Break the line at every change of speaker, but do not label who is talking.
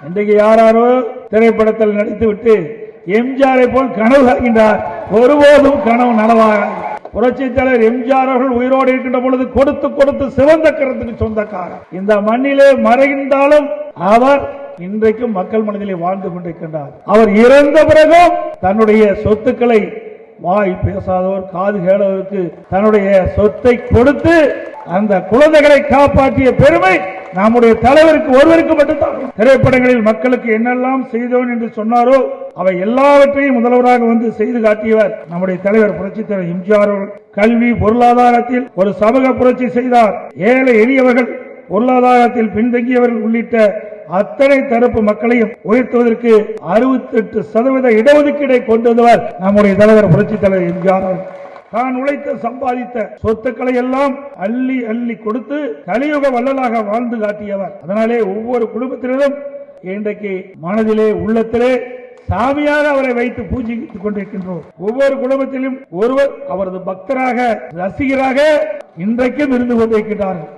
இன்றைக்கு யாரோ திரைப்படத்தில் நடித்துவிட்டு எம்ஜிஆரை போல் கனவு காண்கின்றார். ஒருபோதும் கனவு நனவாக. புரட்சி தலைவர் எம்ஜிஆர் அவர்கள் உயிரோடு இருக்கின்ற பொழுது கொடுத்து கொடுத்து சிவந்த கரத்துக்கு சொந்தக்காரர். இந்த மண்ணிலே மறைந்தாலும் அவர் இன்றைக்கும் மக்கள் மனதிலே வாழ்ந்து கொண்டிருக்கின்றார். அவர் இறந்த பிறகும் தன்னுடைய சொத்துக்களை வாய் பேசாதவர் காது கேளவருக்கு தன்னுடைய சொத்தை கொடுத்து அந்த குழந்தைகளை காப்பாற்றிய பெருமை நம்முடைய தலைவருக்கு ஒருவருக்கு மட்டும்தான். திரைப்படங்களில் மக்களுக்கு என்னெல்லாம் செய்தோம் என்று சொன்னாரோ அவை எல்லாவற்றையும் முதல்வராக வந்து செய்து காட்டியவர் நம்முடைய தலைவர் புரட்சி தலைவர் எம்ஜிஆர் அவர்கள். கல்வி பொருளாதாரத்தில் ஒரு சமூக புரட்சி செய்தார். ஏழை எளியவர்கள் பொருளாதாரத்தில் பின்தங்கியவர்கள் உள்ளிட்ட அத்தனை தரப்பு மக்களையும் உயர்த்துவதற்கு 68% இடஒதுக்கீடை கொண்டு வந்தவர் நம்முடைய தலைவர் புரட்சி தலைவர் எம்ஜிஆர் அவர்கள். தான் உழைத்து சம்பாதித்த சொத்துக்களை எல்லாம் அள்ளி அள்ளி கொடுத்து கலியுக வள்ளலாக வாழ்ந்து காட்டியவர். அதனாலே ஒவ்வொரு குடும்பத்தினரும் இன்றைக்கு மனதிலே உள்ளத்திலே சாமியாக அவரை வைத்து பூஜித்துக் கொண்டிருக்கின்றோம். ஒவ்வொரு குடும்பத்திலும் ஒருவர் அவரது பக்தராக ரசிகராக இன்றைக்கும் இருந்து கொண்டிருக்கிறார்கள்.